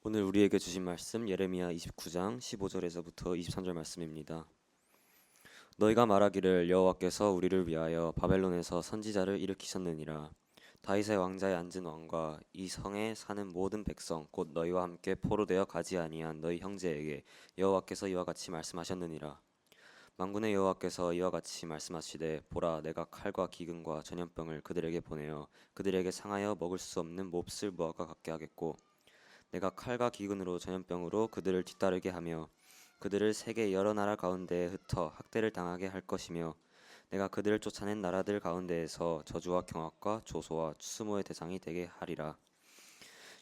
오늘 우리에게 주신 말씀 예레미야 29장 15절에서부터 23절 말씀입니다. 너희가 말하기를 여호와께서 우리를 위하여 바벨론에서 선지자를 일으키셨느니라. 다윗의 왕자에 앉은 왕과 이 성에 사는 모든 백성 곧 너희와 함께 포로되어 가지 아니한 너희 형제에게 여호와께서 이와 같이 말씀하셨느니라. 만군의 여호와께서 이와 같이 말씀하시되 보라 내가 칼과 기근과 전염병을 그들에게 보내어 그들에게 상하여 먹을 수 없는 몹쓸 무화과 같게 하겠고 내가 칼과 기근으로 전염병으로 그들을 뒤따르게 하며 그들을 세계 여러 나라 가운데에 흩어 학대를 당하게 할 것이며 내가 그들을 쫓아낸 나라들 가운데에서 저주와 경악과 조소와 추수모의 대상이 되게 하리라.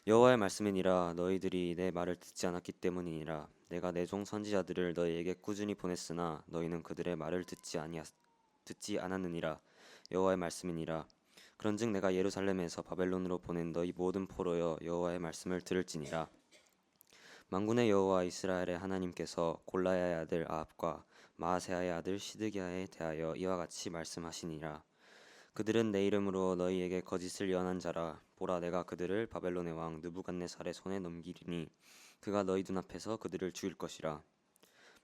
여호와의 말씀이니라. 너희들이 내 말을 듣지 않았기 때문이니라. 내가 내 종 선지자들을 너희에게 꾸준히 보냈으나 너희는 그들의 말을 듣지 않았느니라. 여호와의 말씀이니라. 그런즉 내가 예루살렘에서 바벨론으로 보낸 너희 모든 포로여 여호와의 말씀을 들을지니라. 만군의 여호와 이스라엘의 하나님께서 골라야의 아들 아합과 마아세야의 아들 시드기야에 대하여 이와 같이 말씀하시니라. 그들은 내 이름으로 너희에게 거짓을 예언한 자라. 보라 내가 그들을 바벨론의 왕 느부갓네살의 손에 넘기리니 그가 너희 눈앞에서 그들을 죽일 것이라.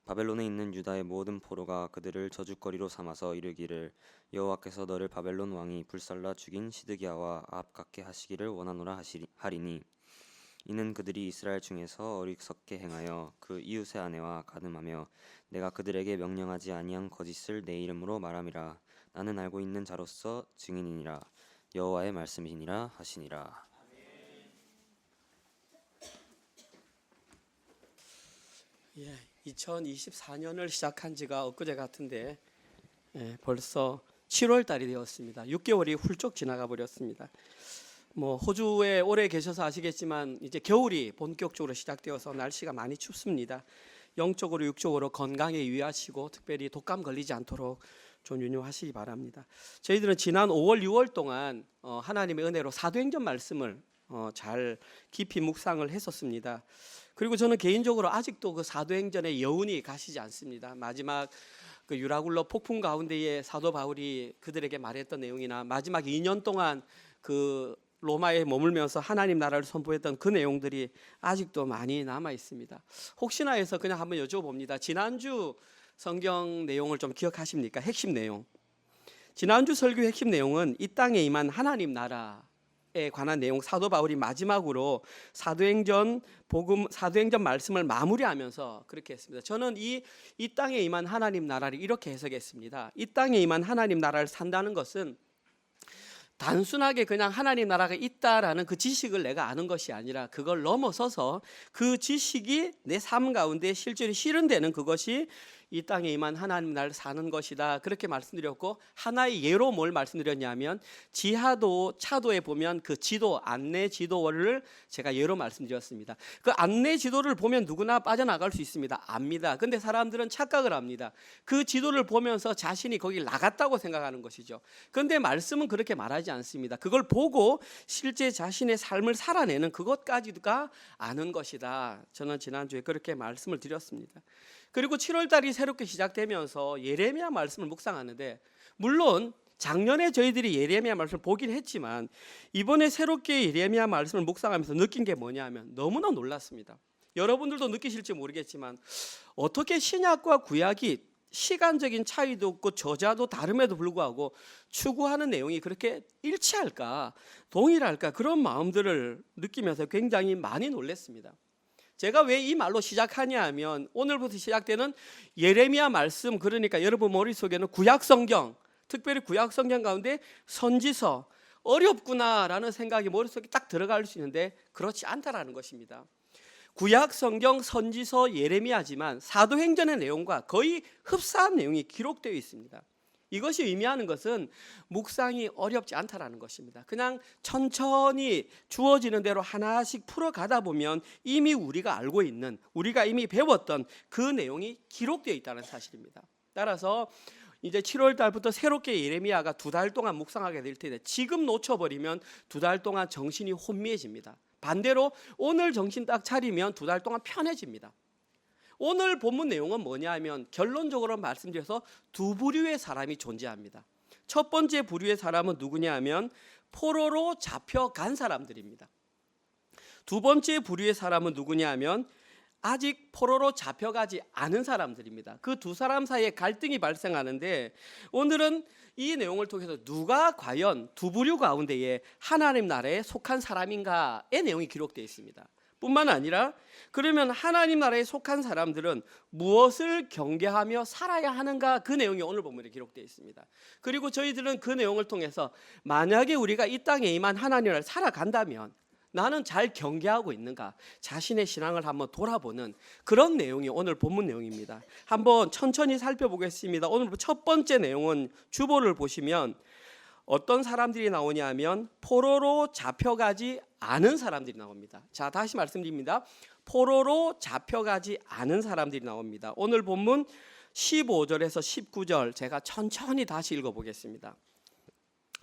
바벨론에 있는 유다의 모든 포로가 그들을 저주거리로 삼아서 이르기를 여호와께서 너를 바벨론 왕이 불살라 죽인 시드기야와 아합 같게 하시기를 원하노라 하리니 이는 그들이 이스라엘 중에서 어리석게 행하여 그 이웃의 아내와 간음하며 내가 그들에게 명령하지 아니한 거짓을 내 이름으로 말함이라. 나는 알고 있는 자로서 증인이니라. 여호와의 말씀이니라 하시니라. 2024년을 시작한 지가 엊그제 같은데 벌써 7월 달이 되었습니다. 6개월이 훌쩍 지나가 버렸습니다. 호주에 오래 계셔서 아시겠지만 이제 겨울이 본격적으로 시작되어서 날씨가 많이 춥습니다. 영적으로 육적으로 건강에 유의하시고 특별히 독감 걸리지 않도록 좀 유념하시기 바랍니다. 저희들은 지난 5월 6월 동안 하나님의 은혜로 사도행전 말씀을 잘 깊이 묵상을 했었습니다. 그리고 저는 개인적으로 아직도 그 사도행전의 여운이 가시지 않습니다. 마지막 그 유라굴로 폭풍 가운데에 사도 바울이 그들에게 말했던 내용이나 마지막 2년 동안 그 로마에 머물면서 하나님 나라를 선포했던 그 내용들이 아직도 많이 남아 있습니다. 혹시나 해서 그냥 한번 여쭤봅니다. 지난주 성경 내용을 좀 기억하십니까? 핵심 내용. 지난주 설교 핵심 내용은 이 땅에 임한 하나님 나라에 관한 내용, 사도 바울이 마지막으로 사도행전 말씀을 마무리하면서 그렇게 했습니다. 저는 이 땅에 임한 하나님 나라를 이렇게 해석했습니다. 이 땅에 임한 하나님 나라를 산다는 것은 단순하게 그냥 하나님 나라가 있다라는 그 지식을 내가 아는 것이 아니라 그걸 넘어서서 그 지식이 내 삶 가운데 실제로 실현되는 그것이 이 땅에 임한 하나님 나라를 사는 것이다. 그렇게 말씀드렸고 하나의 예로 뭘 말씀드렸냐면 지하도 차도에 보면 그 지도 안내 지도를 제가 예로 말씀드렸습니다. 그 안내 지도를 보면 누구나 빠져나갈 수 있습니다. 압니다. 근데 사람들은 착각을 합니다. 그 지도를 보면서 자신이 거기 나갔다고 생각하는 것이죠. 그런데 말씀은 그렇게 말하지 않습니다. 그걸 보고 실제 자신의 삶을 살아내는 그것까지가 아는 것이다. 저는 지난주에 그렇게 말씀을 드렸습니다. 그리고 7월 달이 새롭게 시작되면서 예레미야 말씀을 묵상하는데 물론 작년에 저희들이 예레미야 말씀을 보긴 했지만 이번에 새롭게 예레미야 말씀을 묵상하면서 느낀 게 뭐냐면 너무나 놀랐습니다. 여러분들도 느끼실지 모르겠지만 어떻게 신약과 구약이 시간적인 차이도 없고 저자도 다름에도 불구하고 추구하는 내용이 그렇게 일치할까, 동일할까 그런 마음들을 느끼면서 굉장히 많이 놀랐습니다. 제가 왜 이 말로 시작하냐 하면 오늘부터 시작되는 예레미야 말씀, 그러니까 여러분 머릿속에는 구약성경, 특별히 구약성경 가운데 선지서, 어렵구나라는 생각이 머릿속에 딱 들어갈 수 있는데 그렇지 않다라는 것입니다. 구약성경, 선지서, 예레미야지만 사도행전의 내용과 거의 흡사한 내용이 기록되어 있습니다. 이것이 의미하는 것은 묵상이 어렵지 않다라는 것입니다. 그냥 천천히 주어지는 대로 하나씩 풀어가다 보면 이미 우리가 알고 있는, 우리가 이미 배웠던 그 내용이 기록되어 있다는 사실입니다. 따라서 이제 7월 달부터 새롭게 예레미야가 2달 동안 묵상하게 될 텐데 지금 놓쳐버리면 2달 동안 정신이 혼미해집니다. 반대로 오늘 정신 딱 차리면 2달 동안 편해집니다. 오늘 본문 내용은 뭐냐 하면 결론적으로 말씀드려서 두 부류의 사람이 존재합니다. 첫 번째 부류의 사람은 누구냐 하면 포로로 잡혀간 사람들입니다. 두 번째 부류의 사람은 누구냐 하면 아직 포로로 잡혀가지 않은 사람들입니다. 그 두 사람 사이에 갈등이 발생하는데 오늘은 이 내용을 통해서 누가 과연 두 부류 가운데에 하나님 나라에 속한 사람인가의 내용이 기록되어 있습니다. 뿐만 아니라 그러면 하나님 나라에 속한 사람들은 무엇을 경계하며 살아야 하는가, 그 내용이 오늘 본문에 기록되어 있습니다. 그리고 저희들은 그 내용을 통해서 만약에 우리가 이 땅에 임한 하나님 나라를 살아간다면 나는 잘 경계하고 있는가, 자신의 신앙을 한번 돌아보는 그런 내용이 오늘 본문 내용입니다. 한번 천천히 살펴보겠습니다. 오늘 첫 번째 내용은 주보를 보시면 어떤 사람들이 나오냐 하면 포로로 잡혀가지 않은 사람들이 나옵니다. 자, 다시 말씀드립니다. 포로로 잡혀가지 않은 사람들이 나옵니다. 오늘 본문 15절에서 19절 제가 천천히 다시 읽어보겠습니다.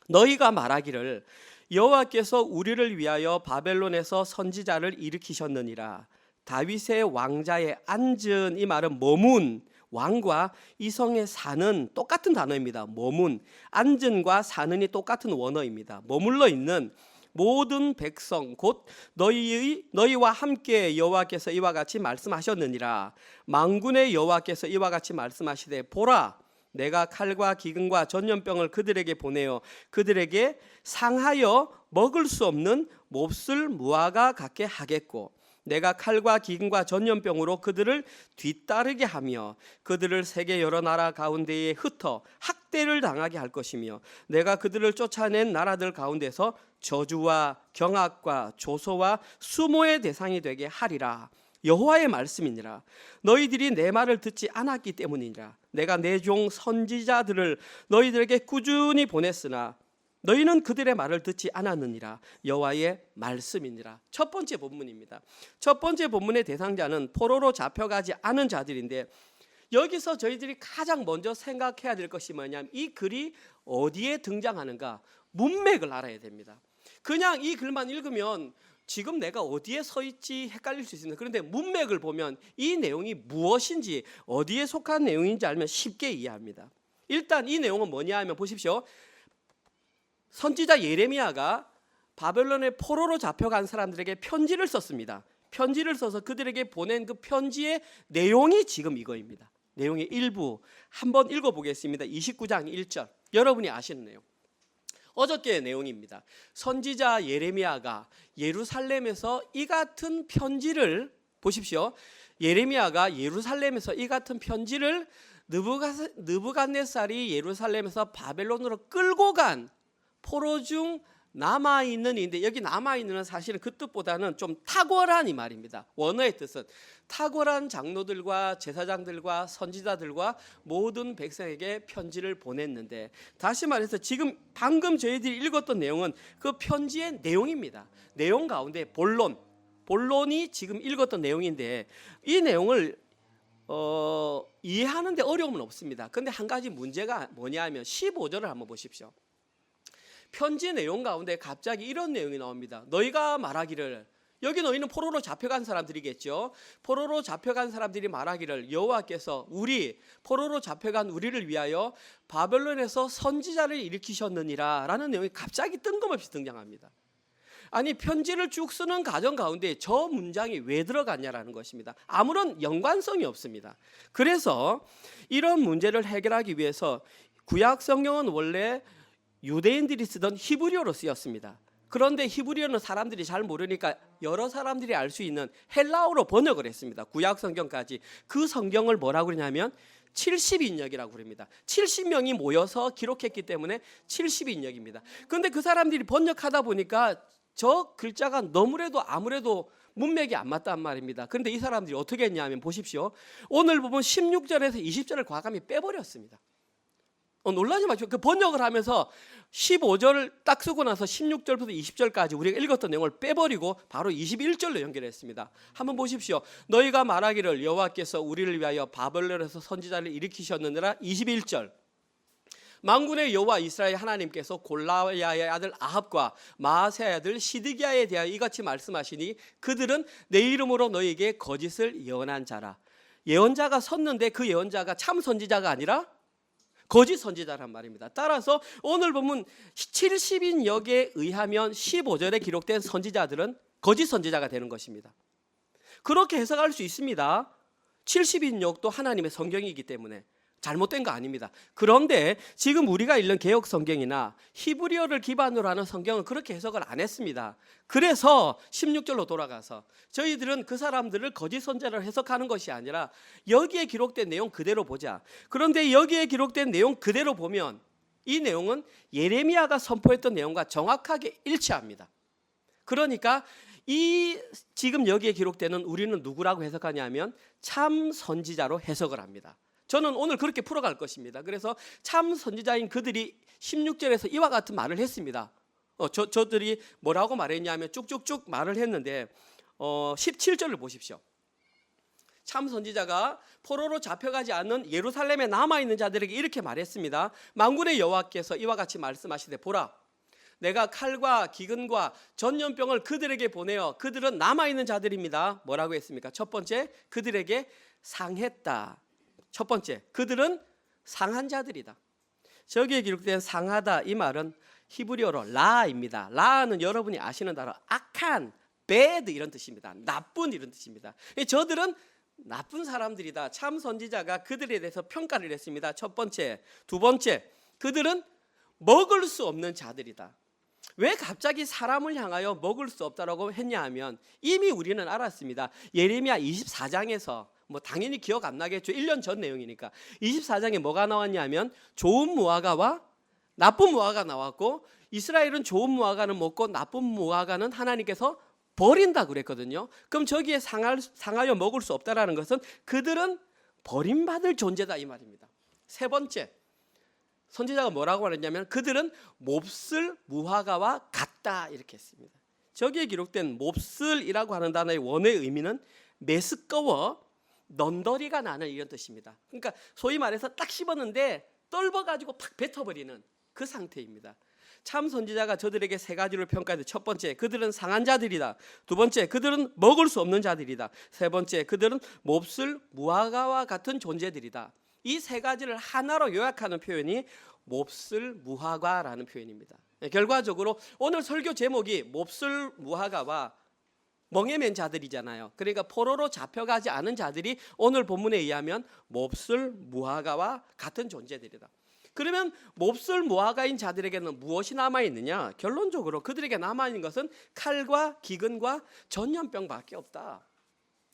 너희가 말하기를 여호와께서 우리를 위하여 바벨론에서 선지자를 일으키셨느니라. 다윗의 왕자에 앉은, 이 말은 머문, 왕과 이성에 사는 똑같은 단어입니다. 머문, 앉은과 사는이 똑같은 원어입니다. 머물러 있는 모든 백성 곧 너희와 함께 여호와께서 이와 같이 말씀하셨느니라. 만군의 여호와께서 이와 같이 말씀하시되 보라, 내가 칼과 기근과 전염병을 그들에게 보내어 그들에게 상하여 먹을 수 없는 몹쓸 무화과 같게 하겠고, 내가 칼과 기근과 전염병으로 그들을 뒤따르게 하며 그들을 세계 여러 나라 가운데에 흩어 학대를 당하게 할 것이며, 내가 그들을 쫓아낸 나라들 가운데서 저주와 경악과 조소와 수모의 대상이 되게 하리라. 여호와의 말씀이니라. 너희들이 내 말을 듣지 않았기 때문이니라. 내가 내 종 선지자들을 너희들에게 꾸준히 보냈으나 너희는 그들의 말을 듣지 않았느니라. 여호와의 말씀이니라. 첫 번째 본문입니다. 첫 번째 본문의 대상자는 포로로 잡혀가지 않은 자들인데, 여기서 저희들이 가장 먼저 생각해야 될 것이 뭐냐면 이 글이 어디에 등장하는가, 문맥을 알아야 됩니다. 그냥 이 글만 읽으면 지금 내가 어디에 서 있지 헷갈릴 수 있습니다. 그런데 문맥을 보면 이 내용이 무엇인지, 어디에 속한 내용인지 알면 쉽게 이해합니다. 일단 이 내용은 뭐냐 하면 보십시오. 선지자 예레미야가 바벨론의 포로로 잡혀간 사람들에게 편지를 썼습니다. 편지를 써서 그들에게 보낸 그 편지의 내용이 지금 이거입니다. 내용의 일부 한번 읽어보겠습니다. 29장 1절, 여러분이 아시는 내용, 어저께의 내용입니다. 선지자 예레미야가 예루살렘에서 이 같은 편지를, 보십시오. 예레미야가 예루살렘에서 이 같은 편지를 느부갓네살이 예루살렘에서 바벨론으로 끌고 간 포로 중 남아있는 인데, 여기 남아있는 사실은 그 뜻보다는 좀 탁월한 이 말입니다. 원어의 뜻은 탁월한 장로들과 제사장들과 선지자들과 모든 백성에게 편지를 보냈는데, 다시 말해서 지금 방금 저희들이 읽었던 내용은 그 편지의 내용입니다. 내용 가운데 본론이 지금 읽었던 내용인데, 이 내용을 이해하는데 어려움은 없습니다. 그런데 한 가지 문제가 뭐냐 하면 15절을 한번 보십시오. 편지 내용 가운데 갑자기 이런 내용이 나옵니다. 너희가 말하기를, 여기 너희는 포로로 잡혀간 사람들이겠죠. 포로로 잡혀간 사람들이 말하기를 여호와께서 포로로 잡혀간 우리를 위하여 바벨론에서 선지자를 일으키셨느니라 라는 내용이 갑자기 뜬금없이 등장합니다. 아니, 편지를 쭉 쓰는 과정 가운데 저 문장이 왜 들어갔냐라는 것입니다. 아무런 연관성이 없습니다. 그래서 이런 문제를 해결하기 위해서 구약 성경은 원래 유대인들이 쓰던 히브리어로 쓰였습니다. 그런데 히브리어는 사람들이 잘 모르니까 여러 사람들이 알 수 있는 헬라어로 번역을 했습니다. 구약 성경까지. 그 성경을 뭐라고 그러냐면 70인역이라고 그럽니다. 70명이 모여서 기록했기 때문에 70인역입니다. 그런데 그 사람들이 번역하다 보니까 저 글자가 너무래도 아무래도 문맥이 안 맞단 말입니다. 그런데 이 사람들이 어떻게 했냐면 보십시오. 오늘 보면 16절에서 20절을 과감히 빼버렸습니다. 놀라지 마시고 그 번역을 하면서 15절을 딱 쓰고 나서 16절부터 20절까지 우리가 읽었던 내용을 빼버리고 바로 21절로 연결했습니다. 한번 보십시오. 너희가 말하기를 여호와께서 우리를 위하여 바벨론에서 선지자를 일으키셨느니라. 21절, 만군의 여호와 이스라엘 하나님께서 골라야의 아들 아합과 마아세야의 아들 시드기야에 대하여 이같이 말씀하시니 그들은 내 이름으로 너희에게 거짓을 예언한 자라. 예언자가 섰는데 그 예언자가 참 선지자가 아니라 거짓 선지자란 말입니다. 따라서 오늘 보면 70인역에 의하면 15절에 기록된 선지자들은 거짓 선지자가 되는 것입니다. 그렇게 해석할 수 있습니다. 70인역도 하나님의 성경이기 때문에 잘못된 거 아닙니다. 그런데 지금 우리가 읽는 개역 성경이나 히브리어를 기반으로 하는 성경은 그렇게 해석을 안 했습니다. 그래서 16절로 돌아가서 저희들은 그 사람들을 거짓 선지자로 해석하는 것이 아니라 여기에 기록된 내용 그대로 보자. 그런데 여기에 기록된 내용 그대로 보면 이 내용은 예레미야가 선포했던 내용과 정확하게 일치합니다. 그러니까 이 지금 여기에 기록되는 우리는 누구라고 해석하냐면 참 선지자로 해석을 합니다. 저는 오늘 그렇게 풀어갈 것입니다. 그래서 참 선지자인 그들이 16절에서 이와 같은 말을 했습니다. 저들이 뭐라고 말했냐면 쭉쭉쭉 말을 했는데 17절을 보십시오. 참 선지자가 포로로 잡혀가지 않는 예루살렘에 남아있는 자들에게 이렇게 말했습니다. 만군의 여호와께서 이와 같이 말씀하시되 보라, 내가 칼과 기근과 전염병을 그들에게 보내어 그들은 남아있는 자들입니다. 뭐라고 했습니까? 첫 번째, 그들에게 상했다. 첫 번째, 그들은 상한 자들이다. 저기에 기록된 상하다 이 말은 히브리어로 라입니다. 라는 여러분이 아시는 단어 악한, bad 이런 뜻입니다. 나쁜 이런 뜻입니다. 저들은 나쁜 사람들이다. 참 선지자가 그들에 대해서 평가를 했습니다. 첫 번째, 두 번째, 그들은 먹을 수 없는 자들이다. 왜 갑자기 사람을 향하여 먹을 수 없다라고 했냐 하면 이미 우리는 알았습니다. 예레미야 24장에서 뭐 당연히 기억 안 나겠죠. 1년 전 내용이니까. 24장에 뭐가 나왔냐면 좋은 무화과와 나쁜 무화과가 나왔고 이스라엘은 좋은 무화과는 먹고 나쁜 무화과는 하나님께서 버린다 그랬거든요. 그럼 저기에 상하여 먹을 수 없다라는 것은 그들은 버림받을 존재다 이 말입니다. 세 번째, 선지자가 뭐라고 말했냐면 그들은 몹쓸 무화과와 같다 이렇게 했습니다. 저기에 기록된 몹쓸이라고 하는 단어의 원어의 의미는 메스꺼워 넌더리가 나는 이런 뜻입니다. 그러니까 소위 말해서 딱 씹었는데 떫어가지고 팍 뱉어버리는 그 상태입니다. 참 선지자가 저들에게 세 가지를 평가해서 첫 번째, 그들은 상한 자들이다. 두 번째, 그들은 먹을 수 없는 자들이다. 세 번째, 그들은 몹쓸 무화과와 같은 존재들이다. 이 세 가지를 하나로 요약하는 표현이 몹쓸 무화과라는 표현입니다. 결과적으로 오늘 설교 제목이 몹쓸 무화과와 멍에 맨 자들이잖아요. 그러니까 포로로 잡혀가지 않은 자들이 오늘 본문에 의하면 몹쓸 무화과와 같은 존재들이다. 그러면 몹쓸 무화과인 자들에게는 무엇이 남아있느냐? 결론적으로 그들에게 남아있는 것은 칼과 기근과 전염병밖에 없다.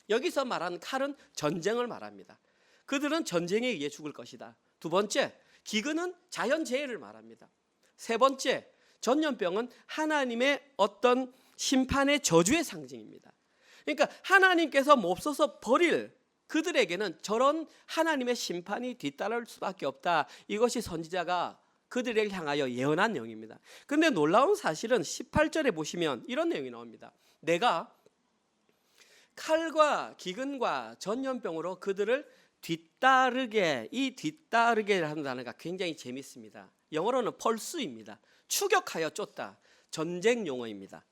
여기서 말하는 칼은 전쟁을 말합니다. 그들은 전쟁에 의해 죽을 것이다. 두 번째, 기근은 자연재해를 말합니다. 세 번째, 전염병은 하나님의 어떤 심판의 저주의 상징입니다. 그러니까 하나님께서 몹써서 버릴 그들에게는 저런 하나님의 심판이 뒤따를 수밖에 없다. 이것이 선지자가 그들을 향하여 예언한 내용입니다. 그런데 놀라운 사실은 18절에 보시면 이런 내용이 나옵니다. 내가 칼과 기근과 전염병으로 그들을 뒤따르게, 이 뒤따르게라는 단어가 굉장히 재밌습니다. 영어로는 펄스입니다. 추격하여 쫓다. 전쟁 용어입니다.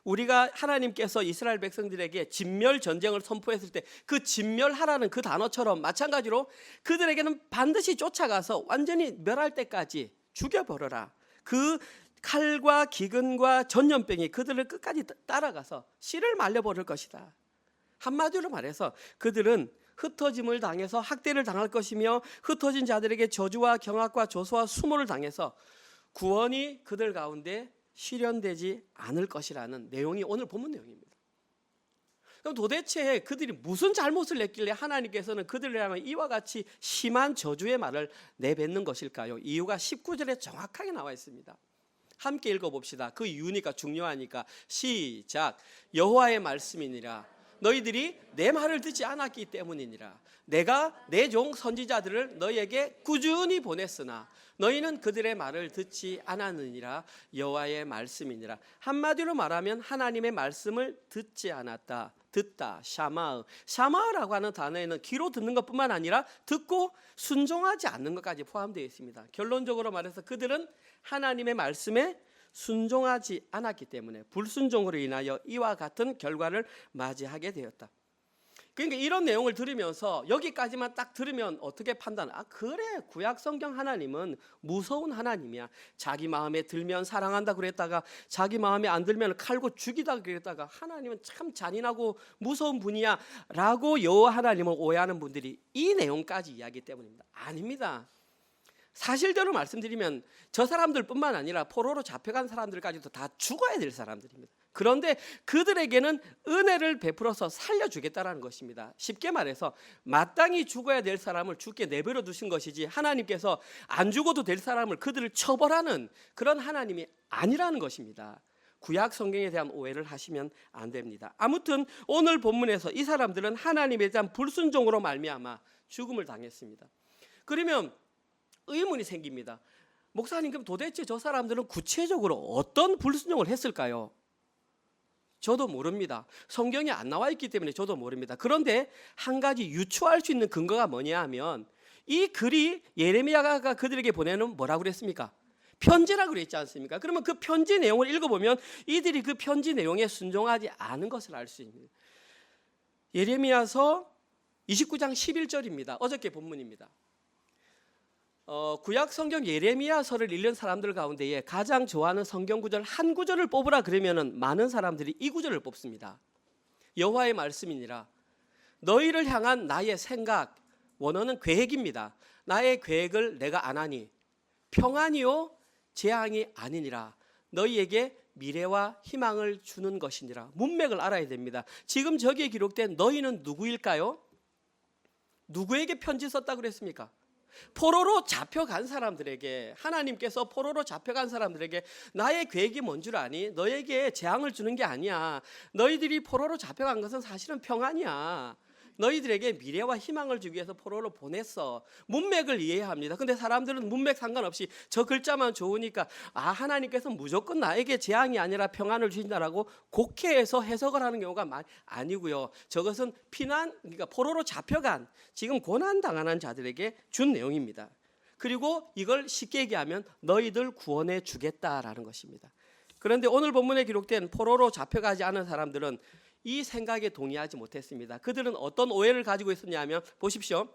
우리가 하나님께서 이스라엘 백성들에게 진멸 전쟁을 선포했을 때 그 진멸하라는 그 단어처럼 마찬가지로 그들에게는 반드시 쫓아가서 완전히 멸할 때까지 죽여버려라. 그 칼과 기근과 전염병이 그들을 끝까지 따라가서 씨를 말려버릴 것이다. 한마디로 말해서 그들은 흩어짐을 당해서 학대를 당할 것이며 흩어진 자들에게 저주와 경악과 조소와 수모를 당해서 구원이 그들 가운데 실현되지 않을 것이라는 내용이 오늘 본문 내용입니다. 그럼 도대체 그들이 무슨 잘못을 했길래 하나님께서는 그들을 향해 이와 같이 심한 저주의 말을 내뱉는 것일까요? 이유가 19절에 정확하게 나와 있습니다. 함께 읽어봅시다. 그 이유니까 중요하니까 시작. 여호와의 말씀이니라. 너희들이 내 말을 듣지 않았기 때문이니라. 내가 내 종 선지자들을 너희에게 꾸준히 보냈으나 너희는 그들의 말을 듣지 않았느니라. 여호와의 말씀이니라. 한마디로 말하면 하나님의 말씀을 듣지 않았다. 듣다, 샤마으. 샤마으라고 하는 단어에는 귀로 듣는 것뿐만 아니라 듣고 순종하지 않는 것까지 포함되어 있습니다. 결론적으로 말해서 그들은 하나님의 말씀에 순종하지 않았기 때문에 불순종으로 인하여 이와 같은 결과를 맞이하게 되었다. 그러니까 이런 내용을 들으면서 여기까지만 딱 들으면 어떻게 판단? 아, 그래, 구약 성경 하나님은 무서운 하나님이야. 자기 마음에 들면 사랑한다 그랬다가 자기 마음에 안 들면 칼고 죽이다 그랬다가 하나님은 참 잔인하고 무서운 분이야 라고 여호와 하나님을 오해하는 분들이 이 내용까지 이야기 때문입니다. 아닙니다. 사실대로 말씀드리면 저 사람들뿐만 아니라 포로로 잡혀간 사람들까지도 다 죽어야 될 사람들입니다. 그런데 그들에게는 은혜를 베풀어서 살려주겠다라는 것입니다. 쉽게 말해서 마땅히 죽어야 될 사람을 죽게 내버려 두신 것이지 하나님께서 안 죽어도 될 사람을 그들을 처벌하는 그런 하나님이 아니라는 것입니다. 구약 성경에 대한 오해를 하시면 안 됩니다. 아무튼 오늘 본문에서 이 사람들은 하나님에 대한 불순종으로 말미암아 죽음을 당했습니다. 그러면 의문이 생깁니다. 목사님, 그럼 도대체 저 사람들은 구체적으로 어떤 불순종을 했을까요? 저도 모릅니다. 성경에 안 나와 있기 때문에 저도 모릅니다. 그런데 한 가지 유추할 수 있는 근거가 뭐냐 하면 이 글이 예레미야가 그들에게 보내는 뭐라고 그랬습니까? 편지라고 그랬지 않습니까? 그러면 그 편지 내용을 읽어보면 이들이 그 편지 내용에 순종하지 않은 것을 알 수 있습니다. 예레미야서 29장 11절입니다. 어저께 본문입니다. 구약 성경 예레미야서를 읽는 사람들 가운데에 가장 좋아하는 성경 구절 한 구절을 뽑으라 그러면은 많은 사람들이 이 구절을 뽑습니다. 여호와의 말씀이니라. 너희를 향한 나의 생각, 원어는 계획입니다. 나의 계획을 내가 아나니 평안이요 재앙이 아니니라. 너희에게 미래와 희망을 주는 것이니라. 문맥을 알아야 됩니다. 지금 저기에 기록된 너희는 누구일까요? 누구에게 편지 썼다고 그랬습니까? 포로로 잡혀간 사람들에게, 하나님께서 포로로 잡혀간 사람들에게 나의 계획이 뭔 줄 아니? 너에게 재앙을 주는 게 아니야. 너희들이 포로로 잡혀간 것은 사실은 평안이야. 너희들에게 미래와 희망을 주기 위해서 포로로 보냈어. 문맥을 이해해야 합니다. 근데 사람들은 문맥 상관없이 저 글자만 좋으니까 아, 하나님께서 무조건 나에게 재앙이 아니라 평안을 주신다라고 곡해해서 해석을 하는 경우가 아니고요. 저것은 피난, 그러니까 포로로 잡혀간 지금 고난당하는 자들에게 준 내용입니다. 그리고 이걸 쉽게 얘기하면 너희들 구원해 주겠다라는 것입니다. 그런데 오늘 본문에 기록된 포로로 잡혀가지 않은 사람들은 이 생각에 동의하지 못했습니다. 그들은 어떤 오해를 가지고 있었냐면 보십시오.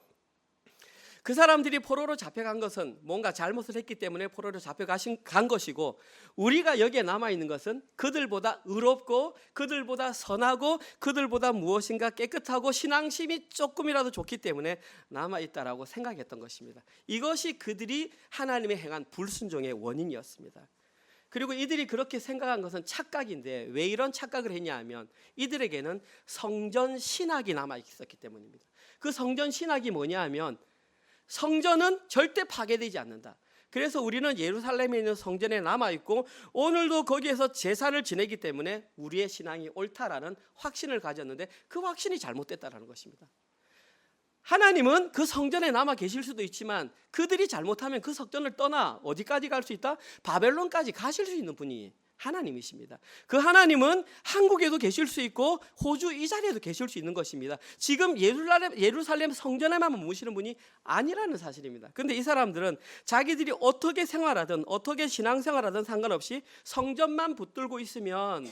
그 사람들이 포로로 잡혀간 것은 뭔가 잘못을 했기 때문에 포로로 잡혀간 것이고 우리가 여기에 남아있는 것은 그들보다 의롭고 그들보다 선하고 그들보다 무엇인가 깨끗하고 신앙심이 조금이라도 좋기 때문에 남아있다라고 생각했던 것입니다. 이것이 그들이 하나님의 행한 불순종의 원인이었습니다. 그리고 이들이 그렇게 생각한 것은 착각인데 왜 이런 착각을 했냐 하면 이들에게는 성전 신학이 남아 있었기 때문입니다. 그 성전 신학이 뭐냐 하면 성전은 절대 파괴되지 않는다. 그래서 우리는 예루살렘에 있는 성전에 남아 있고 오늘도 거기에서 제사를 지내기 때문에 우리의 신앙이 옳다라는 확신을 가졌는데 그 확신이 잘못됐다라는 것입니다. 하나님은 그 성전에 남아 계실 수도 있지만 그들이 잘못하면 그 성전을 떠나 어디까지 갈 수 있다? 바벨론까지 가실 수 있는 분이 하나님이십니다. 그 하나님은 한국에도 계실 수 있고 호주 이 자리에도 계실 수 있는 것입니다. 지금 예루살렘 성전에만 머무시는 분이 아니라는 사실입니다. 그런데 이 사람들은 자기들이 어떻게 생활하든 어떻게 신앙생활하든 상관없이 성전만 붙들고 있으면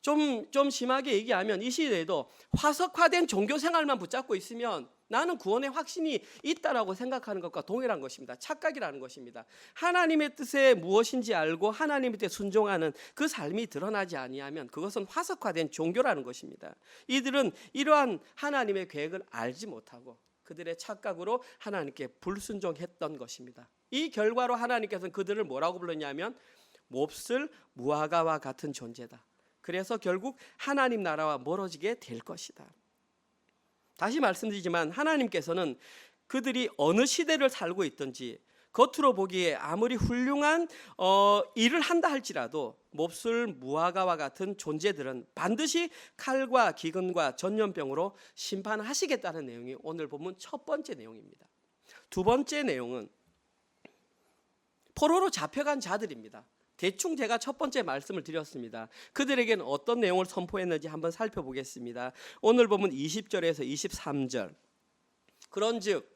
좀 심하게 얘기하면 이 시대에도 화석화된 종교 생활만 붙잡고 있으면 나는 구원의 확신이 있다라고 생각하는 것과 동일한 것입니다. 착각이라는 것입니다. 하나님의 뜻에 무엇인지 알고 하나님의 뜻에 순종하는 그 삶이 드러나지 아니하면 그것은 화석화된 종교라는 것입니다. 이들은 이러한 하나님의 계획을 알지 못하고 그들의 착각으로 하나님께 불순종했던 것입니다. 이 결과로 하나님께서는 그들을 뭐라고 불렀냐면 몹쓸 무화과와 같은 존재다. 그래서 결국 하나님 나라와 멀어지게 될 것이다. 다시 말씀드리지만 하나님께서는 그들이 어느 시대를 살고 있든지 겉으로 보기에 아무리 훌륭한 일을 한다 할지라도 몹쓸 무화과와 같은 존재들은 반드시 칼과 기근과 전염병으로 심판하시겠다는 내용이 오늘 본문 첫 번째 내용입니다. 두 번째 내용은 포로로 잡혀간 자들입니다. 대충 제가 첫 번째 말씀을 드렸습니다. 그들에게는 어떤 내용을 선포했는지 한번 살펴보겠습니다. 오늘 보면 20절에서 23절. 그런즉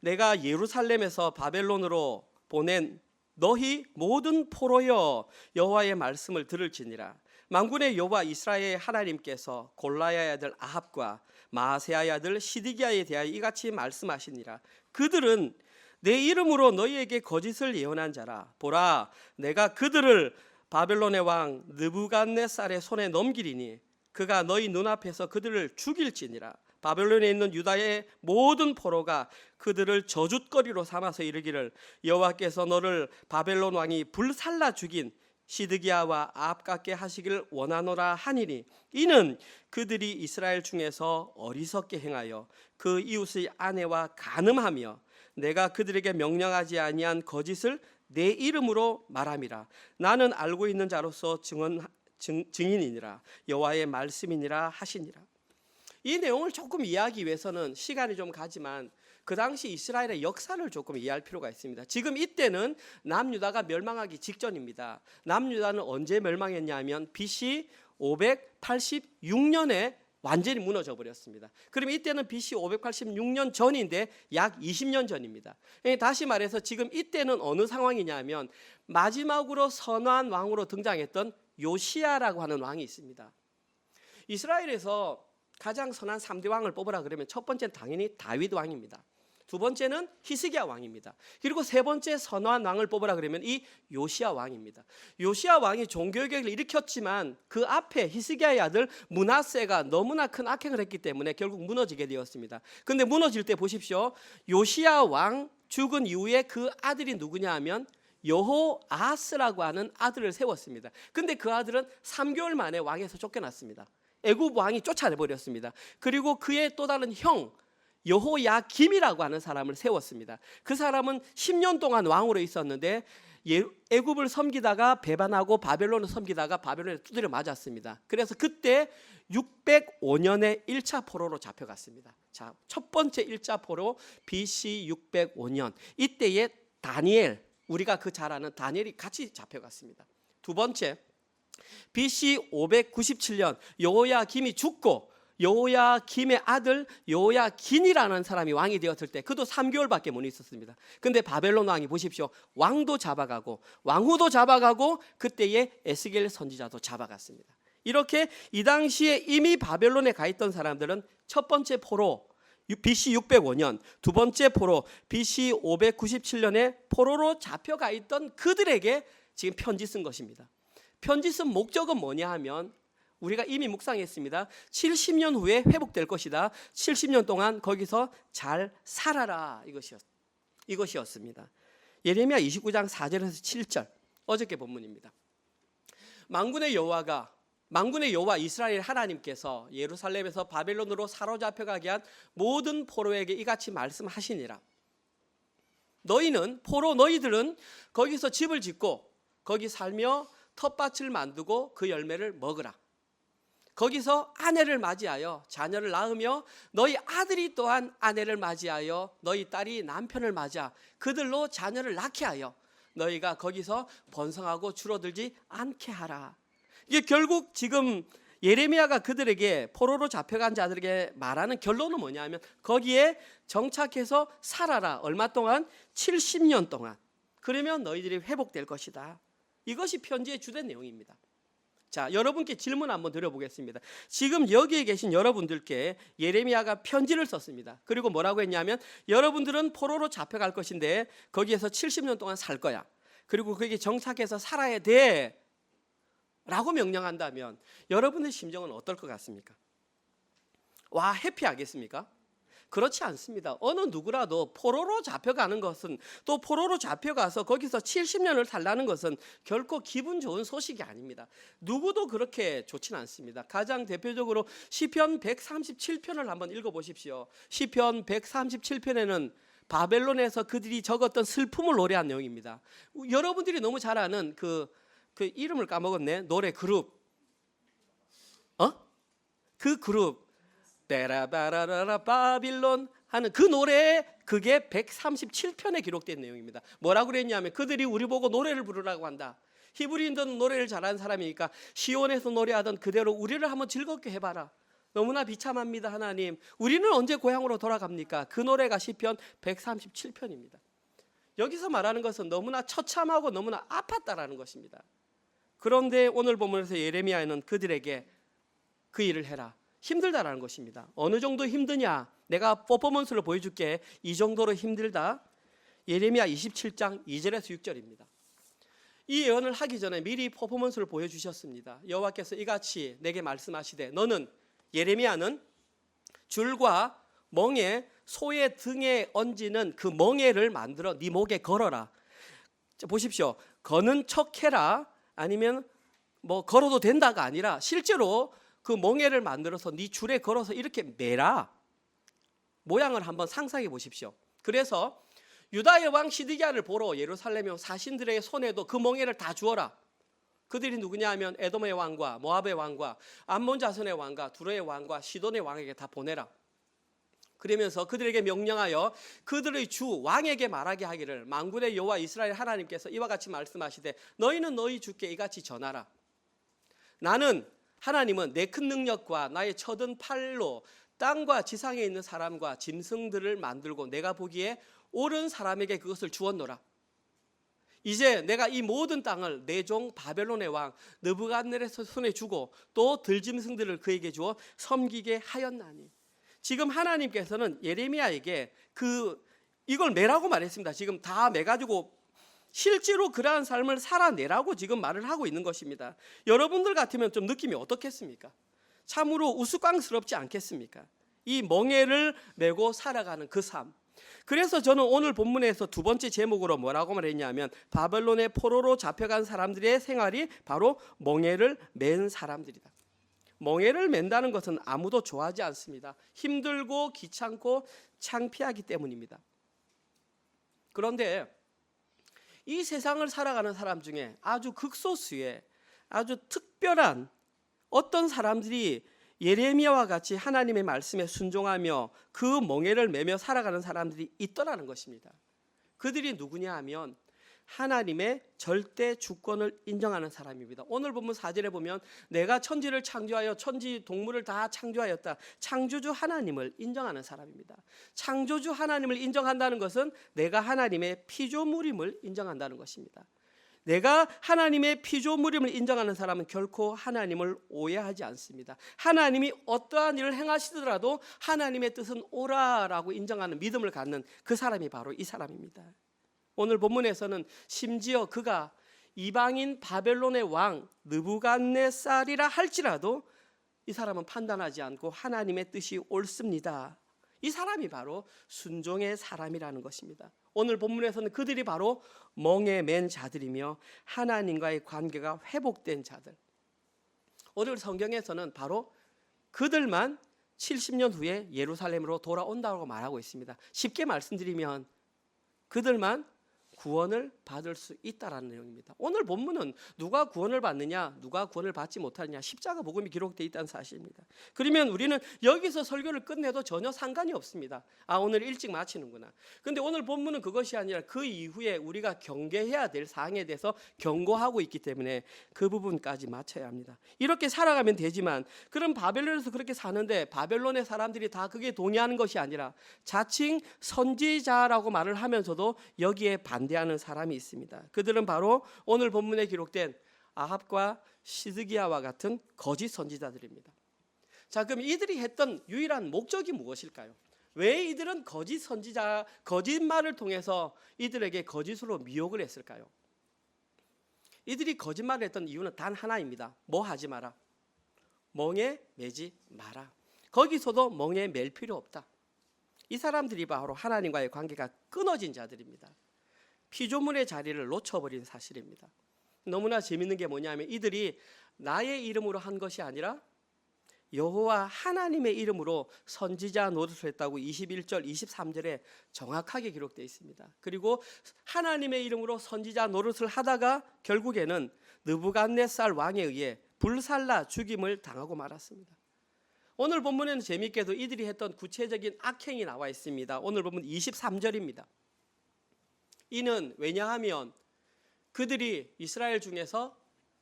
내가 예루살렘에서 바벨론으로 보낸 너희 모든 포로여 여호와의 말씀을 들을지니라. 만군의 여호와 이스라엘 하나님께서 골라야의 아들 아합과 마아세야의 아들 시드기야에 대하여 이같이 말씀하시니라. 그들은 내 이름으로 너희에게 거짓을 예언한 자라. 보라, 내가 그들을 바벨론의 왕 느부갓네살의 손에 넘기리니 그가 너희 눈앞에서 그들을 죽일지니라. 바벨론에 있는 유다의 모든 포로가 그들을 저주거리로 삼아서 이르기를 여호와께서 너를 바벨론 왕이 불살라 죽인 시드기야와 아합같게 하시기를 원하노라 하니니 이는 그들이 이스라엘 중에서 어리석게 행하여 그 이웃의 아내와 간음하며 내가 그들에게 명령하지 아니한 거짓을 내 이름으로 말함이라. 나는 알고 있는 자로서 증인이니라. 여호와의 말씀이니라 하시니라. 이 내용을 조금 이해하기 위해서는 시간이 좀 가지만 그 당시 이스라엘의 역사를 조금 이해할 필요가 있습니다. 지금 이때는 남유다가 멸망하기 직전입니다. 남유다는 언제 멸망했냐면 BC 586년에 완전히 무너져 버렸습니다. 그럼 이때는 BC 586년 전인데 약 20년 전입니다. 다시 말해서 지금 이때는 어느 상황이냐면 마지막으로 선한 왕으로 등장했던 요시야라고 하는 왕이 있습니다. 이스라엘에서 가장 선한 3대 왕을 뽑으라 그러면 첫 번째는 당연히 다윗 왕입니다. 두 번째는 히스기야 왕입니다. 그리고 세 번째 선한 왕을 뽑으라 그러면 이 요시야 왕입니다. 요시야 왕이 종교개혁을 일으켰지만 그 앞에 히스기야의 아들 므낫세가 너무나 큰 악행을 했기 때문에 결국 무너지게 되었습니다. 그런데 무너질 때 보십시오. 요시야 왕 죽은 이후에 그 아들이 누구냐 하면 여호아스라고 하는 아들을 세웠습니다. 그런데 그 아들은 3개월 만에 왕에서 쫓겨났습니다. 애굽 왕이 쫓아내버렸습니다. 그리고 그의 또 다른 형 여호야김이라고 하는 사람을 세웠습니다. 그 사람은 10년 동안 왕으로 있었는데 애굽을 섬기다가 배반하고 바벨론을 섬기다가 바벨론에 두드려 맞았습니다. 그래서 그때 605년에 1차 포로로 잡혀갔습니다. 자, 첫 번째 1차 포로 BC 605년 이때에 다니엘, 우리가 그 잘 아는 다니엘이 같이 잡혀갔습니다. 두 번째 BC 597년 여호야김이 죽고 여호야김의 아들 여호야긴이라는 사람이 왕이 되었을 때 그도 3개월밖에 못 있었습니다. 그런데 바벨론 왕이 보십시오. 왕도 잡아가고 왕후도 잡아가고 그때의 에스겔 선지자도 잡아갔습니다. 이렇게 이 당시에 이미 바벨론에 가 있던 사람들은 첫 번째 포로 BC 605년, 두 번째 포로 BC 597년에 포로로 잡혀가 있던 그들에게 지금 편지 쓴 것입니다. 편지 쓴 목적은 뭐냐 하면 우리가 이미 묵상했습니다. 70년 후에 회복될 것이다. 70년 동안 거기서 잘 살아라. 이것이었습니다. 예레미야 29장 4절에서 7절 어저께 본문입니다. 만군의 여호와 이스라엘 하나님께서 예루살렘에서 바벨론으로 사로잡혀가게 한 모든 포로에게 이같이 말씀하시니라. 너희들은 거기서 집을 짓고 거기 살며 텃밭을 만들고 그 열매를 먹으라. 거기서 아내를 맞이하여 자녀를 낳으며 너희 아들이 또한 아내를 맞이하여 너희 딸이 남편을 맞아 그들로 자녀를 낳게 하여 너희가 거기서 번성하고 줄어들지 않게 하라. 이게 결국 지금 예레미야가 그들에게 포로로 잡혀간 자들에게 말하는 결론은 뭐냐 하면 거기에 정착해서 살아라. 얼마 동안? 70년 동안. 그러면 너희들이 회복될 것이다. 이것이 편지의 주된 내용입니다. 자, 여러분께 질문 한번 드려보겠습니다. 지금 여기에 계신 여러분들께 예레미야가 편지를 썼습니다. 그리고 뭐라고 했냐면 여러분들은 포로로 잡혀갈 것인데 거기에서 70년 동안 살 거야. 그리고 거기에 정착해서 살아야 돼 라고 명령한다면 여러분의 심정은 어떨 것 같습니까? 와, 해피하겠습니까? 그렇지 않습니다. 어느 누구라도 포로로 잡혀가는 것은 또 포로로 잡혀가서 거기서 70년을 살라는 것은 결코 기분 좋은 소식이 아닙니다. 누구도 그렇게 좋지는 않습니다. 가장 대표적으로 시편 137편을 한번 읽어보십시오. 시편 137편에는 바벨론에서 그들이 적었던 슬픔을 노래한 내용입니다. 여러분들이 너무 잘 아는 그 이름을 까먹었네. 노래 그룹. 그 그룹 베라바라라라 바빌론 하는 그 노래 그게 137편에 기록된 내용입니다. 뭐라고 그랬냐면 그들이 우리 보고 노래를 부르라고 한다. 히브리인들은 노래를 잘하는 사람이니까 시온에서 노래하던 그대로 우리를 한번 즐겁게 해봐라. 너무나 비참합니다 하나님. 우리는 언제 고향으로 돌아갑니까? 그 노래가 시편 137편입니다. 여기서 말하는 것은 너무나 처참하고 너무나 아팠다라는 것입니다. 그런데 오늘 본문에서 예레미야는 그들에게 그 일을 해라, 힘들다라는 것입니다. 어느 정도 힘드냐? 내가 퍼포먼스를 보여줄게. 이 정도로 힘들다. 예레미야 27장 2절에서 6절입니다. 이 예언을 하기 전에 미리 퍼포먼스를 보여주셨습니다. 여호와께서 이같이 내게 말씀하시되 너는 예레미야는 줄과 멍에 소의 등에 얹는 그 멍에를 만들어 네 목에 걸어라. 자, 보십시오. 거는 척해라 아니면 뭐 걸어도 된다가 아니라 실제로 그 멍에를 만들어서 네 줄에 걸어서 이렇게 매라. 모양을 한번 상상해 보십시오. 그래서 유다의 왕 시드기야를 보러 예루살렘의 사신들의 손에도 그 멍에를 다 주어라. 그들이 누구냐 하면 에돔의 왕과 모압의 왕과 암몬 자손의 왕과 두로의 왕과 시돈의 왕에게 다 보내라. 그러면서 그들에게 명령하여 그들의 주 왕에게 말하게 하기를 만군의 여호와 이스라엘 하나님께서 이와 같이 말씀하시되 너희는 너희 주께 이같이 전하라. 나는 하나님은 내 큰 능력과 나의 쳐든 팔로 땅과 지상에 있는 사람과 짐승들을 만들고 내가 보기에 옳은 사람에게 그것을 주었노라. 이제 내가 이 모든 땅을 내 종 바벨론의 왕 느부갓네살 손에 주고 또 들짐승들을 그에게 주어 섬기게 하였나니. 지금 하나님께서는 예레미야에게 이걸 매라고 말했습니다. 지금 다 매가지고 실제로 그러한 삶을 살아내라고 지금 말을 하고 있는 것입니다. 여러분들 같으면 좀 느낌이 어떻겠습니까? 참으로 우스꽝스럽지 않겠습니까? 이 멍에를 메고 살아가는 그 삶. 그래서 저는 오늘 본문에서 두 번째 제목으로 뭐라고 말했냐면 바벨론의 포로로 잡혀간 사람들의 생활이 바로 멍에를 맨 사람들이다. 멍에를 맨다는 것은 아무도 좋아하지 않습니다. 힘들고 귀찮고 창피하기 때문입니다. 그런데 이 세상을 살아가는 사람 중에 아주 극소수의 아주 특별한 어떤 사람들이 예레미야와 같이 하나님의 말씀에 순종하며 그 멍에를 매며 살아가는 사람들이 있더라는 것입니다. 그들이 누구냐 하면 하나님의 절대 주권을 인정하는 사람입니다. 오늘 본문 4절에 보면 내가 천지를 창조하여 천지 동물을 다 창조하였다. 창조주 하나님을 인정하는 사람입니다. 창조주 하나님을 인정한다는 것은 내가 하나님의 피조물임을 인정한다는 것입니다. 내가 하나님의 피조물임을 인정하는 사람은 결코 하나님을 오해하지 않습니다. 하나님이 어떠한 일을 행하시더라도 하나님의 뜻은 옳아라고 인정하는 믿음을 갖는 그 사람이 바로 이 사람입니다. 오늘 본문에서는 심지어 그가 이방인 바벨론의 왕 느부갓네살이라 할지라도 이 사람은 판단하지 않고 하나님의 뜻이 옳습니다. 이 사람이 바로 순종의 사람이라는 것입니다. 오늘 본문에서는 그들이 바로 멍에 맨 자들이며 하나님과의 관계가 회복된 자들. 오늘 성경에서는 바로 그들만 70년 후에 예루살렘으로 돌아온다고 말하고 있습니다. 쉽게 말씀드리면 그들만 구원을 받을 수 있다라는 내용입니다. 오늘 본문은 누가 구원을 받느냐, 누가 구원을 받지 못하느냐, 십자가 복음이 기록되어 있다는 사실입니다. 그러면 우리는 여기서 설교를 끝내도 전혀 상관이 없습니다. 오늘 일찍 마치는구나. 그런데 오늘 본문은 그것이 아니라 그 이후에 우리가 경계해야 될 사항에 대해서 경고하고 있기 때문에 그 부분까지 마쳐야 합니다. 이렇게 살아가면 되지만 그럼 바벨론에서 그렇게 사는데 바벨론의 사람들이 다 그게 동의하는 것이 아니라 자칭 선지자라고 말을 하면서도 여기에 반대하는 사람이 있습니다. 그들은 바로 오늘 본문에 기록된 아합과 시드기야와 같은 거짓 선지자들입니다. 자, 그럼 이들이 했던 유일한 목적이 무엇일까요? 왜 이들은 거짓 선지자, 거짓말을 통해서 이들에게 거짓으로 미혹을 했을까요? 이들이 거짓말을 했던 이유는 단 하나입니다. 뭐 하지 마라? 멍에 매지 마라. 거기서도 멍에 맬 필요 없다. 이 사람들이 바로 하나님과의 관계가 끊어진 자들입니다. 피조물의 자리를 놓쳐버린 사실입니다. 너무나 재밌는 게 뭐냐면 이들이 나의 이름으로 한 것이 아니라 여호와 하나님의 이름으로 선지자 노릇을 했다고 21절 23절에 정확하게 기록되어 있습니다. 그리고 하나님의 이름으로 선지자 노릇을 하다가 결국에는 느부갓네살 왕에 의해 불살라 죽임을 당하고 말았습니다. 오늘 본문에는 재미있게도 이들이 했던 구체적인 악행이 나와 있습니다. 오늘 본문 23절입니다. 이는 왜냐하면 그들이 이스라엘 중에서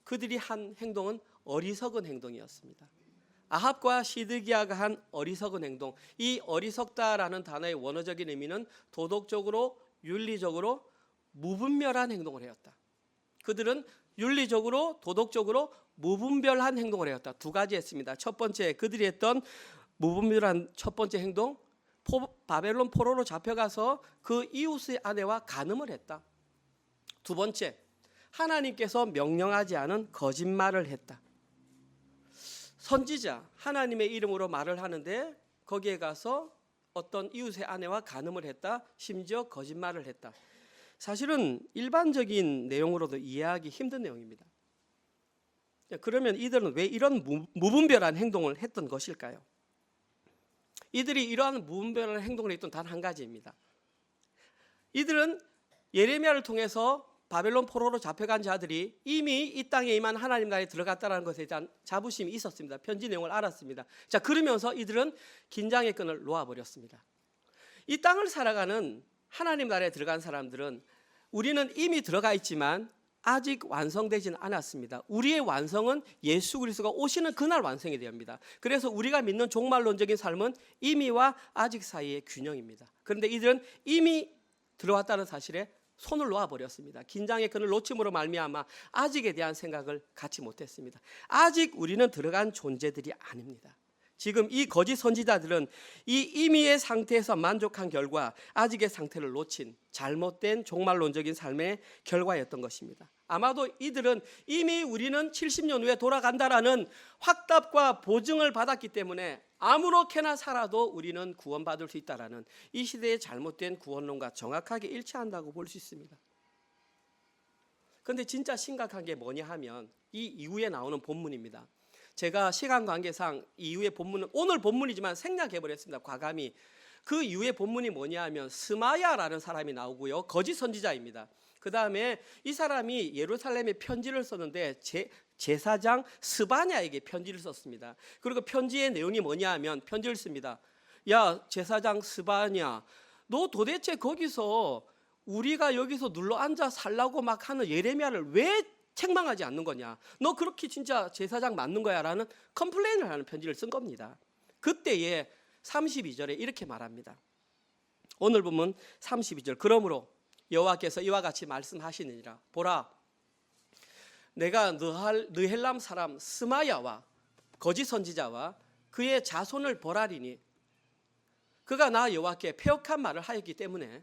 그들이 한 행동은 어리석은 행동이었습니다. 아합과 시드기야가 한 어리석은 행동, 이 어리석다라는 단어의 원어적인 의미는 도덕적으로 윤리적으로 무분별한 행동을 하였다. 그들은 윤리적으로 도덕적으로 무분별한 행동을 해왔다. 두 가지 했습니다. 첫 번째, 그들이 했던 무분별한 첫 번째 행동, 바벨론 포로로 잡혀가서 그 이웃의 아내와 간음을 했다. 두 번째, 하나님께서 명령하지 않은 거짓말을 했다. 선지자, 하나님의 이름으로 말을 하는데 거기에 가서 어떤 이웃의 아내와 간음을 했다. 심지어 거짓말을 했다. 사실은 일반적인 내용으로도 이해하기 힘든 내용입니다. 그러면 이들은 왜 이런 무분별한 행동을 했던 것일까요? 이들이 이러한 무분별한 행동을 했던 단 한 가지입니다. 이들은 예레미야를 통해서 바벨론 포로로 잡혀간 자들이 이미 이 땅에 임한 하나님 나라에 들어갔다는 것에 대한 자부심이 있었습니다. 편지 내용을 알았습니다. 자, 그러면서 이들은 긴장의 끈을 놓아버렸습니다. 이 땅을 살아가는 하나님 나라에 들어간 사람들은 우리는 이미 들어가 있지만 아직 완성되진 않았습니다. 우리의 완성은 예수 그리스도가 오시는 그날 완성이 됩니다. 그래서 우리가 믿는 종말론적인 삶은 이미와 아직 사이의 균형입니다. 그런데 이들은 이미 들어왔다는 사실에 손을 놓아버렸습니다. 긴장의 끈을 놓침으로 말미암아 아직에 대한 생각을 갖지 못했습니다. 아직 우리는 들어간 존재들이 아닙니다. 지금 이 거짓 선지자들은 이 임의의 상태에서 만족한 결과 아직의 상태를 놓친 잘못된 종말론적인 삶의 결과였던 것입니다. 아마도 이들은 이미 우리는 70년 후에 돌아간다라는 확답과 보증을 받았기 때문에 아무렇게나 살아도 우리는 구원받을 수 있다라는 이 시대의 잘못된 구원론과 정확하게 일치한다고 볼 수 있습니다. 그런데 진짜 심각한 게 뭐냐 하면 이 이후에 나오는 본문입니다. 제가 시간 관계상 이후의 본문은 오늘 본문이지만 생략해버렸습니다. 과감히. 그 이후의 본문이 뭐냐 하면 스마야라는 사람이 나오고요. 거짓 선지자입니다. 그 다음에 이 사람이 예루살렘에 편지를 썼는데 제사장 스바냐에게 편지를 썼습니다. 그리고 편지의 내용이 뭐냐 하면 편지를 씁니다. 야, 제사장 스바냐, 너 도대체 거기서 우리가 여기서 눌러 앉아 살라고 막 하는 예레미야를 왜 책망하지 않는 거냐? 너 그렇게 진짜 제사장 맞는 거야? 라는 컴플레인을 하는 편지를 쓴 겁니다. 그때에 32절에 이렇게 말합니다. 오늘 보면 32절. 그러므로 여호와께서 이와 같이 말씀하시느니라. 보라, 내가 느헬람 사람 스마야와 거짓 선지자와 그의 자손을 벌하리니 그가 나 여호와께 패역한 말을 하였기 때문에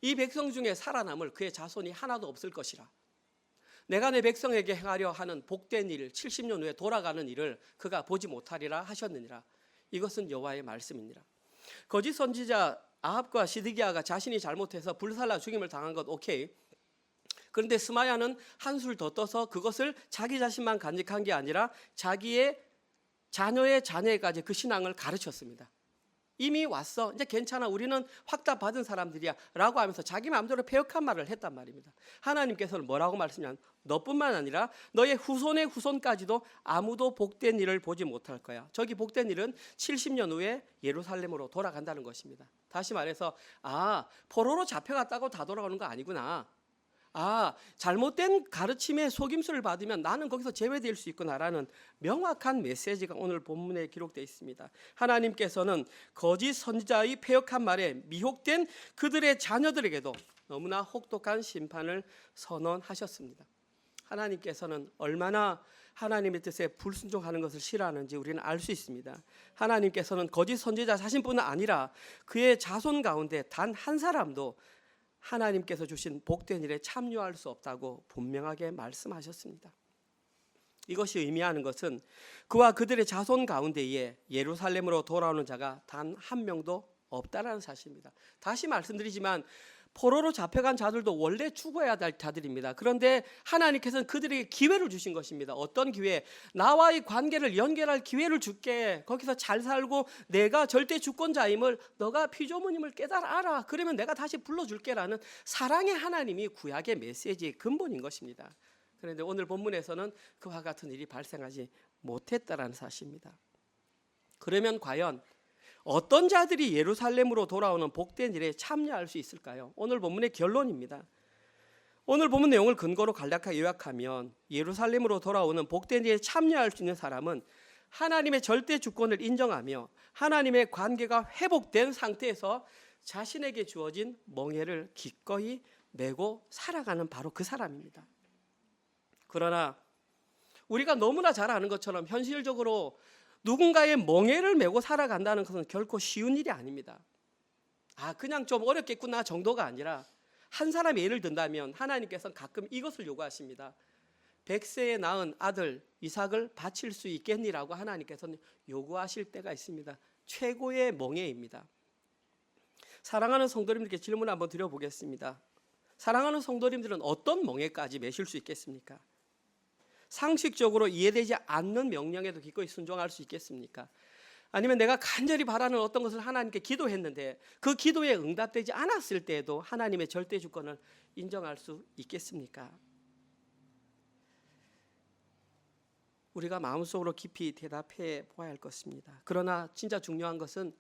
이 백성 중에 살아남을 그의 자손이 하나도 없을 것이라. 내가 내 백성에게 행하려 하는 복된 일 70년 후에 돌아가는 일을 그가 보지 못하리라 하셨느니라. 이것은 여호와의 말씀이니라. 거짓 선지자 아합과 시드기야가 자신이 잘못해서 불살라 죽임을 당한 것 오케이. 그런데 스마야는 한술 더 떠서 그것을 자기 자신만 간직한 게 아니라 자기의 자녀의 자녀에까지 그 신앙을 가르쳤습니다. 이미 왔어. 이제 괜찮아. 우리는 확답 받은 사람들이야. 라고 하면서 자기 마음대로 패역한 말을 했단 말입니다. 하나님께서는 뭐라고 말씀하냐면 너뿐만 아니라 너의 후손의 후손까지도 아무도 복된 일을 보지 못할 거야. 저기 복된 일은 70년 후에 예루살렘으로 돌아간다는 것입니다. 다시 말해서 포로로 잡혀갔다고 다 돌아오는 거 아니구나. 잘못된 가르침에 속임수를 받으면 나는 거기서 제외될 수 있구나라는 명확한 메시지가 오늘 본문에 기록되어 있습니다. 하나님께서는 거짓 선지자의 패역한 말에 미혹된 그들의 자녀들에게도 너무나 혹독한 심판을 선언하셨습니다. 하나님께서는 얼마나 하나님의 뜻에 불순종하는 것을 싫어하는지 우리는 알 수 있습니다. 하나님께서는 거짓 선지자 자신뿐 아니라 그의 자손 가운데 단 한 사람도 하나님께서 주신 복된 일에 참여할 수 없다고 분명하게 말씀하셨습니다. 이것이 의미하는 것은 그와 그들의 자손 가운데에 예루살렘으로 돌아오는 자가 단 한 명도 없다라는 사실입니다. 다시 말씀드리지만 포로로 잡혀간 자들도 원래 죽어야 할 자들입니다. 그런데 하나님께서는 그들에게 기회를 주신 것입니다. 어떤 기회? 나와의 관계를 연결할 기회를 줄게. 거기서 잘 살고 내가 절대 주권자임을 너가 피조물임을 깨달아라. 그러면 내가 다시 불러줄게라는 사랑의 하나님이 구약의 메시지의 근본인 것입니다. 그런데 오늘 본문에서는 그와 같은 일이 발생하지 못했다라는 사실입니다. 그러면 과연 어떤 자들이 예루살렘으로 돌아오는 복된 일에 참여할 수 있을까요? 오늘 본문의 결론입니다. 오늘 본문 내용을 근거로 간략하게 요약하면 예루살렘으로 돌아오는 복된 일에 참여할 수 있는 사람은 하나님의 절대 주권을 인정하며 하나님의 관계가 회복된 상태에서 자신에게 주어진 멍에를 기꺼이 메고 살아가는 바로 그 사람입니다. 그러나 우리가 너무나 잘 아는 것처럼 현실적으로 누군가의 멍에를 메고 살아간다는 것은 결코 쉬운 일이 아닙니다. 그냥 좀 어렵겠구나 정도가 아니라 한 사람의 예를 든다면 하나님께서는 가끔 이것을 요구하십니다. 100세에 낳은 아들 이삭을 바칠 수 있겠니라고 하나님께서는 요구하실 때가 있습니다. 최고의 멍에입니다. 사랑하는 성도님들께 질문 한번 드려보겠습니다. 사랑하는 성도님들은 어떤 멍에까지 메실 수 있겠습니까? 상식적으로 이해되지 않는 명령에도 기꺼이 순종할 수 있겠습니까? 아니면 내가 간절히 바라는 어떤 것을 하나님께 기도했는데 그 기도에 응답되지 않았을 때에도 하나님의 절대 주권을 인정할 수 있겠습니까? 우리가 마음속으로 깊이 대답해 보아야 할 것입니다. 그러나 진짜 중요한 것은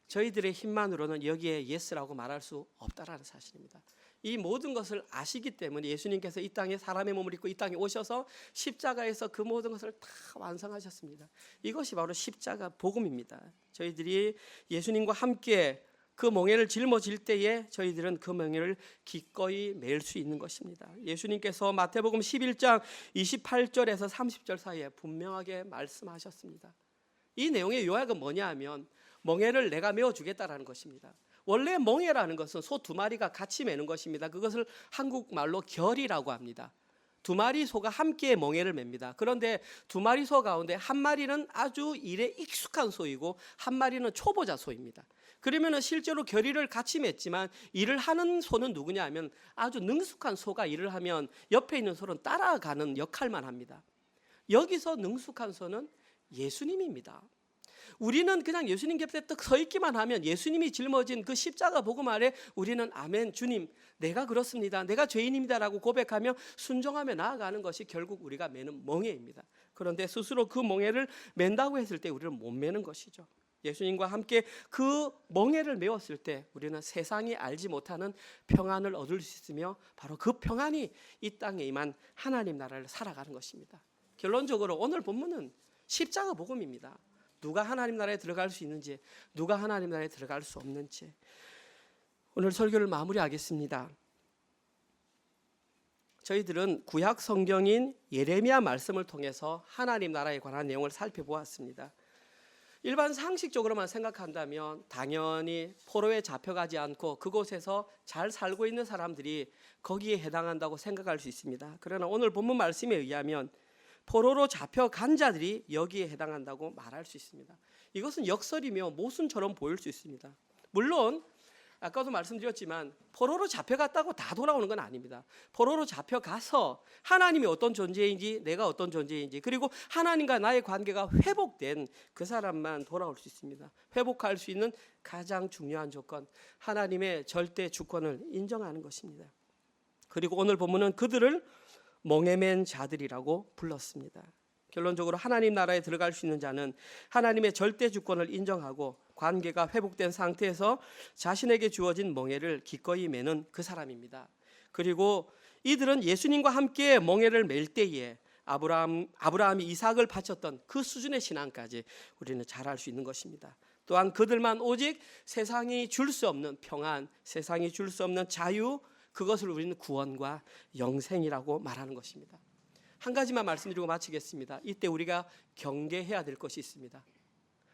저희들의 힘만으로는 여기에 예스라고 말할 수 없다라는 사실입니다. 이 모든 것을 아시기 때문에 예수님께서 이 땅에 사람의 몸을 입고 이 땅에 오셔서 십자가에서 그 모든 것을 다 완성하셨습니다. 이것이 바로 십자가 복음입니다. 저희들이 예수님과 함께 그 멍에를 짊어질 때에 저희들은 그 멍에를 기꺼이 맬 수 있는 것입니다. 예수님께서 마태복음 11장 28절에서 30절 사이에 분명하게 말씀하셨습니다. 이 내용의 요약은 뭐냐 하면 멍에를 내가 메어주겠다라는 것입니다. 원래 멍에라는 것은 소 두 마리가 같이 매는 것입니다. 그것을 한국말로 결이라고 합니다. 두 마리 소가 함께 멍에를 맵니다. 그런데 두 마리 소 가운데 한 마리는 아주 일에 익숙한 소이고 한 마리는 초보자 소입니다. 그러면 실제로 결의를 같이 맺지만 일을 하는 소는 누구냐 하면 아주 능숙한 소가 일을 하면 옆에 있는 소는 따라가는 역할만 합니다. 여기서 능숙한 소는 예수님입니다. 우리는 그냥 예수님 곁에 딱 서 있기만 하면 예수님이 짊어진 그 십자가 복음 아래 우리는 아멘 주님 내가 그렇습니다. 내가 죄인입니다라고 고백하며 순종하며 나아가는 것이 결국 우리가 매는 멍에입니다. 그런데 스스로 그 멍에를 맨다고 했을 때 우리는 못 매는 것이죠. 예수님과 함께 그 멍에를 메웠을 때 우리는 세상이 알지 못하는 평안을 얻을 수 있으며 바로 그 평안이 이 땅에 임한 하나님 나라를 살아가는 것입니다. 결론적으로 오늘 본문은 십자가 복음입니다. 누가 하나님 나라에 들어갈 수 있는지, 누가 하나님 나라에 들어갈 수 없는지. 오늘 설교를 마무리하겠습니다. 저희들은 구약 성경인 예레미야 말씀을 통해서 하나님 나라에 관한 내용을 살펴보았습니다. 일반 상식적으로만 생각한다면 당연히 포로에 잡혀가지 않고 그곳에서 잘 살고 있는 사람들이 거기에 해당한다고 생각할 수 있습니다. 그러나 오늘 본문 말씀에 의하면 포로로 잡혀간 자들이 여기에 해당한다고 말할 수 있습니다. 이것은 역설이며 모순처럼 보일 수 있습니다. 물론 아까도 말씀드렸지만 포로로 잡혀갔다고 다 돌아오는 건 아닙니다. 포로로 잡혀가서 하나님이 어떤 존재인지 내가 어떤 존재인지 그리고 하나님과 나의 관계가 회복된 그 사람만 돌아올 수 있습니다. 회복할 수 있는 가장 중요한 조건, 하나님의 절대 주권을 인정하는 것입니다. 그리고 오늘 본문은 그들을 멍에맨 자들이라고 불렀습니다. 결론적으로 하나님 나라에 들어갈 수 있는 자는 하나님의 절대 주권을 인정하고 관계가 회복된 상태에서 자신에게 주어진 멍에를 기꺼이 매는 그 사람입니다. 그리고 이들은 예수님과 함께 멍에를 맬 때에 아브라함이 이삭을 바쳤던 그 수준의 신앙까지 우리는 잘 알 수 있는 것입니다. 또한 그들만 오직 세상이 줄 수 없는 평안, 세상이 줄 수 없는 자유, 그것을 우리는 구원과 영생이라고 말하는 것입니다. 한 가지만 말씀드리고 마치겠습니다. 이때 우리가 경계해야 될 것이 있습니다.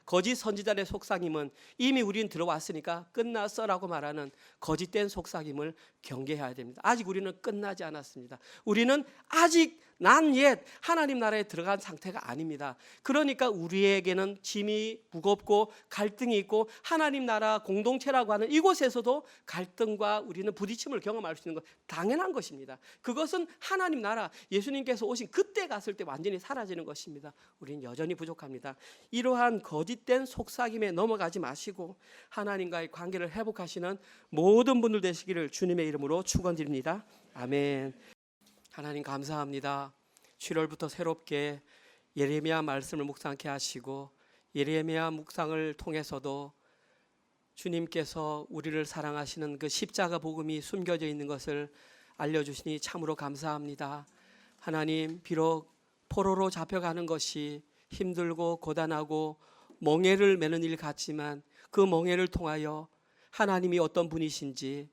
거짓 선지자의 속삭임은 이미 우리는 들어왔으니까 끝났어라고 말하는 거짓된 속삭임을 경계해야 됩니다. 아직 우리는 끝나지 않았습니다. 우리는 아직 난 옛 하나님 나라에 들어간 상태가 아닙니다. 그러니까 우리에게는 짐이 무겁고 갈등이 있고 하나님 나라 공동체라고 하는 이곳에서도 갈등과 우리는 부딪힘을 경험할 수 있는 것 당연한 것입니다. 그것은 하나님 나라 예수님께서 오신 그때 갔을 때 완전히 사라지는 것입니다. 우리는 여전히 부족합니다. 이러한 거짓된 속삭임에 넘어가지 마시고 하나님과의 관계를 회복하시는 모든 분들 되시기를 주님의 이름으로 축원드립니다. 아멘. 하나님 감사합니다. 7월부터 새롭게 예레미야 말씀을 묵상케 하시고 예레미야 묵상을 통해서도 주님께서 우리를 사랑하시는 그 십자가 복음이 숨겨져 있는 것을 알려주시니 참으로 감사합니다. 하나님 비록 포로로 잡혀가는 것이 힘들고 고단하고 멍에를 매는 일 같지만 그 멍에를 통하여 하나님이 어떤 분이신지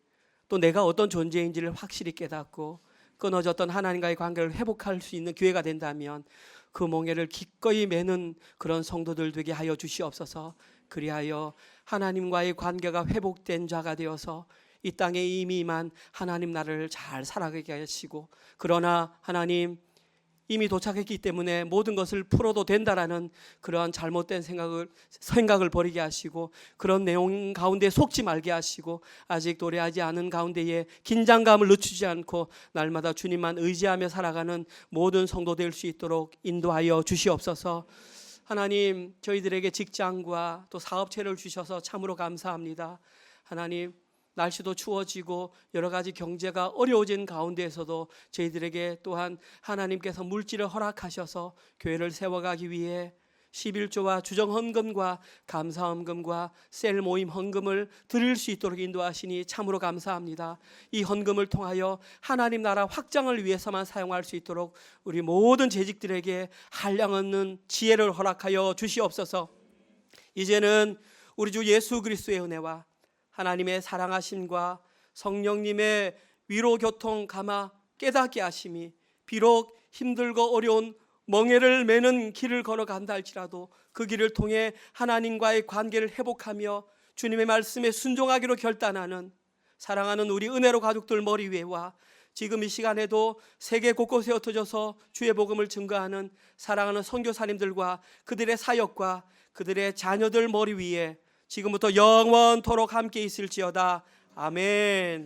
또 내가 어떤 존재인지를 확실히 깨닫고 끊어졌던 하나님과의 관계를 회복할 수 있는 기회가 된다면 그 멍에를 기꺼이 매는 그런 성도들 되게 하여 주시옵소서. 그리하여 하나님과의 관계가 회복된 자가 되어서 이 땅에 이미 임한 하나님 나라를 잘 살아가게 하시고, 그러나 하나님 이미 도착했기 때문에 모든 것을 풀어도 된다라는 그러한 잘못된 생각을 버리게 하시고, 그런 내용 가운데 속지 말게 하시고, 아직 도래하지 않은 가운데에 긴장감을 늦추지 않고 날마다 주님만 의지하며 살아가는 모든 성도 될 수 있도록 인도하여 주시옵소서. 하나님, 저희들에게 직장과 또 사업체를 주셔서 참으로 감사합니다. 하나님, 날씨도 추워지고 여러 가지 경제가 어려워진 가운데에서도 저희들에게 또한 하나님께서 물질을 허락하셔서 교회를 세워가기 위해 11조와 주정 헌금과 감사 헌금과 셀 모임 헌금을 드릴 수 있도록 인도하시니 참으로 감사합니다. 이 헌금을 통하여 하나님 나라 확장을 위해서만 사용할 수 있도록 우리 모든 재직들에게 한량 없는 지혜를 허락하여 주시옵소서. 이제는 우리 주 예수 그리스도의 은혜와 하나님의 사랑하심과 성령님의 위로 교통 감화 깨닫게 하심이, 비록 힘들고 어려운 멍에를 매는 길을 걸어간다 할지라도 그 길을 통해 하나님과의 관계를 회복하며 주님의 말씀에 순종하기로 결단하는 사랑하는 우리 은혜로 가족들 머리 위에와 지금 이 시간에도 세계 곳곳에 흩어져서 주의 복음을 증거하는 사랑하는 선교사님들과 그들의 사역과 그들의 자녀들 머리 위에 지금부터 영원토록 함께 있을지어다. 아멘.